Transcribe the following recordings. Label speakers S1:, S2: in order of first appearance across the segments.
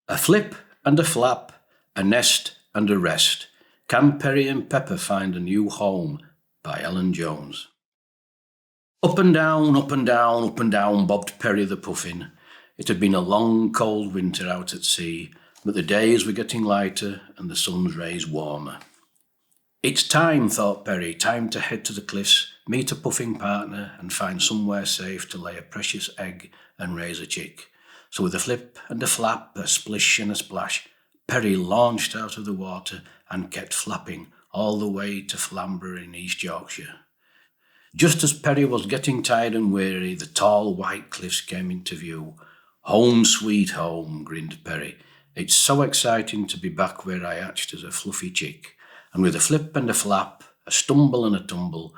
S1: A flip and a flap, a nest and a rest. Can Perry and Pepper find a new home? By Helen Jones. Up and down, up and down, up and down bobbed Perry the puffin. It had been a long, cold winter out at sea, but the days were getting lighter and the sun's rays warmer. It's time, thought Perry, time to head to the cliffs, meet a puffing partner and find somewhere safe to lay a precious egg and raise a chick. So with a flip and a flap, a splish and a splash, Perry launched out of the water and kept flapping all the way to Flamborough in East Yorkshire. Just as Perry was getting tired and weary, the tall white cliffs came into view. Home sweet home, grinned Perry. It's so exciting to be back where I hatched as a fluffy chick. And with a flip and a flap, a stumble and a tumble,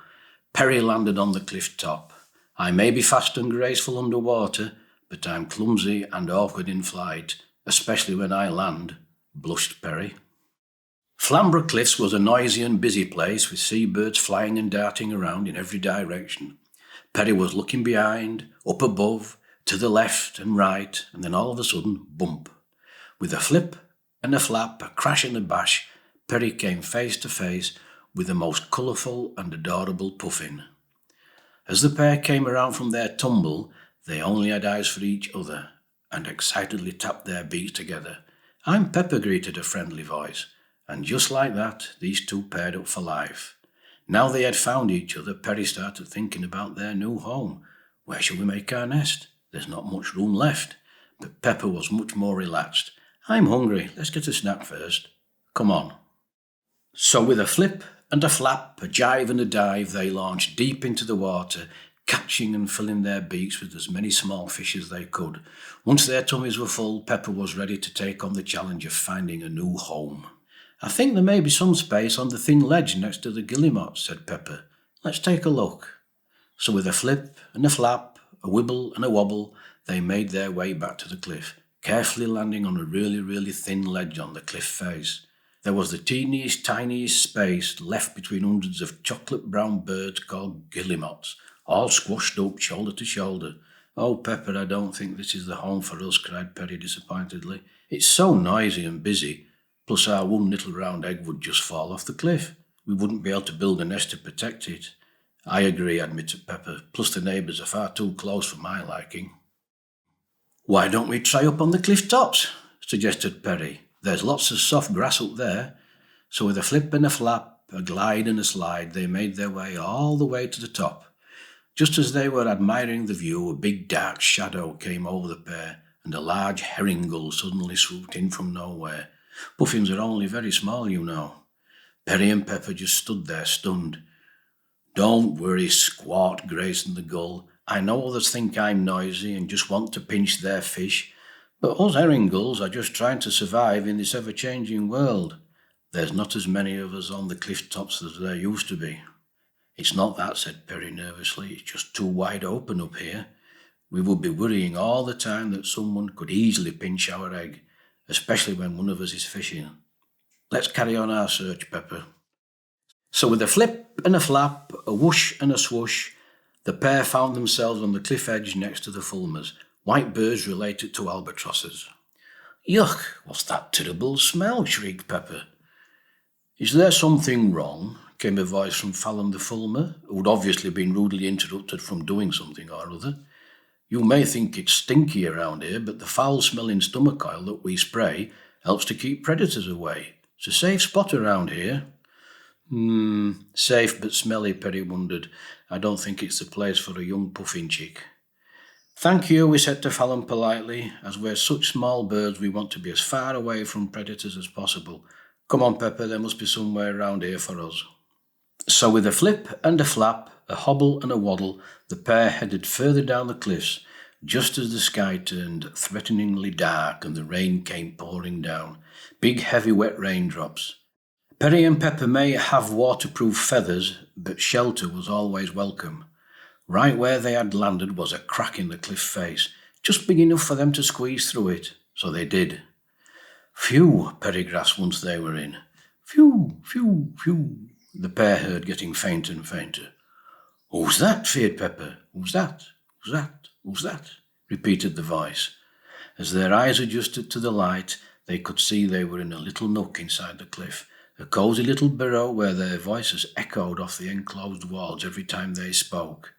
S1: Perry landed on the cliff top. I may be fast and graceful underwater, but I'm clumsy and awkward in flight, especially when I land, blushed Perry. Flamborough Cliffs was a noisy and busy place with seabirds flying and darting around in every direction. Perry was looking behind, up above, to the left and right, and then all of a sudden, bump. With a flip and a flap, a crash and a bash, Perry came face to face with the most colourful and adorable puffin. As the pair came around from their tumble, they only had eyes for each other and excitedly tapped their beaks together. I'm Pepper, greeted a friendly voice, and just like that, these two paired up for life. Now they had found each other, Perry started thinking about their new home. Where shall we make our nest? There's not much room left. But Pepper was much more relaxed. I'm hungry, let's get a snack first. Come on. So with a flip and a flap, a jive and a dive, they launched deep into the water, catching and filling their beaks with as many small fish as they could. Once their tummies were full, Pepper was ready to take on the challenge of finding a new home. I think there may be some space on the thin ledge next to the guillemots, said Pepper. Let's take a look. So with a flip and a flap, a wibble and a wobble, they made their way back to the cliff, carefully landing on a really thin ledge on the cliff face. There was the teeniest, tiniest space left between hundreds of chocolate brown birds called guillemots, all squashed up shoulder to shoulder. Oh, Pepper, I don't think this is the home for us, cried Perry disappointedly. It's so noisy and busy, plus our one little round egg would just fall off the cliff. We wouldn't be able to build a nest to protect it. I agree, admitted Pepper, plus the neighbours are far too close for my liking. Why don't we try up on the cliff tops? Suggested Perry. There's lots of soft grass up there. So with a flip and a flap, a glide and a slide, they made their way all the way to the top. Just as they were admiring the view, a big dark shadow came over the pair, and a large herring gull suddenly swooped in from nowhere. Puffins are only very small, you know. Perry and Pepper just stood there stunned. Don't worry, squawked Grayson the gull. I know others think I'm noisy and just want to pinch their fish, but us herring gulls are just trying to survive in this ever-changing world. There's not as many of us on the cliff tops as there used to be. It's not that, said Perry nervously. It's just too wide open up here. We would be worrying all the time that someone could easily pinch our egg, especially when one of us is fishing. Let's carry on our search, Pepper. So with a flip and a flap, a whoosh and a swoosh, the pair found themselves on the cliff edge next to the fulmars, white birds related to albatrosses. Yuck, what's that terrible smell? Shrieked Pepper. Is there something wrong? Came a voice from Fallon the fulmar, who had obviously been rudely interrupted from doing something or other. You may think it's stinky around here, but the foul-smelling stomach oil that we spray helps to keep predators away. It's a safe spot around here. Safe but smelly, Perry wondered. I don't think it's the place for a young puffin chick. Thank you, we said to Fallon politely. As we're such small birds, we want to be as far away from predators as possible. Come on, Pepper, there must be somewhere around here for us. So with a flip and a flap, a hobble and a waddle, the pair headed further down the cliffs, just as the sky turned threateningly dark and the rain came pouring down. Big, heavy, wet raindrops. Perry and Pepper may have waterproof feathers, but shelter was always welcome. Right where they had landed was a crack in the cliff face, just big enough for them to squeeze through it, so they did. Phew, Perry gasped once they were in. Phew, phew, phew, the pair heard getting fainter and fainter. Who's that? Feared Pepper. Who's that? Who's that? Who's that? Repeated the voice. As their eyes adjusted to the light, they could see they were in a little nook inside the cliff, a cosy little burrow where their voices echoed off the enclosed walls every time they spoke.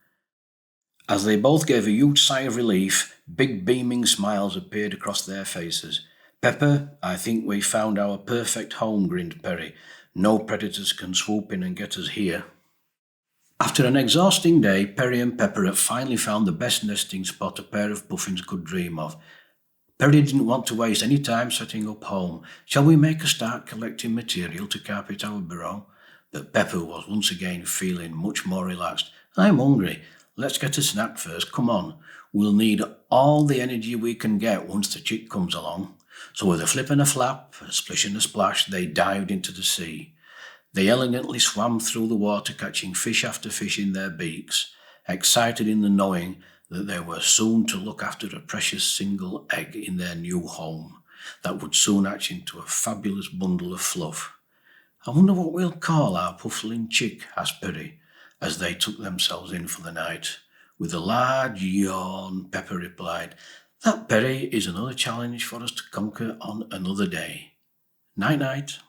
S1: As they both gave a huge sigh of relief, big beaming smiles appeared across their faces. "Pepper, I think we found our perfect home," grinned Perry. "No predators can swoop in and get us here." After an exhausting day, Perry and Pepper had finally found the best nesting spot a pair of puffins could dream of. Perry didn't want to waste any time setting up home. "Shall we make a start collecting material to carpet our burrow?" But Pepper was once again feeling much more relaxed. "I'm hungry. Let's get a snack first. Come on. We'll need all the energy we can get once the chick comes along." So with a flip and a flap, a splish and a splash, they dived into the sea. They elegantly swam through the water, catching fish after fish in their beaks, excited in the knowing that they were soon to look after a precious single egg in their new home that would soon hatch into a fabulous bundle of fluff. "I wonder what we'll call our puffling chick?" asked Perry, as they took themselves in for the night. With a large yawn, Pepper replied, "That, Perry, is another challenge for us to conquer on another day. Night-night."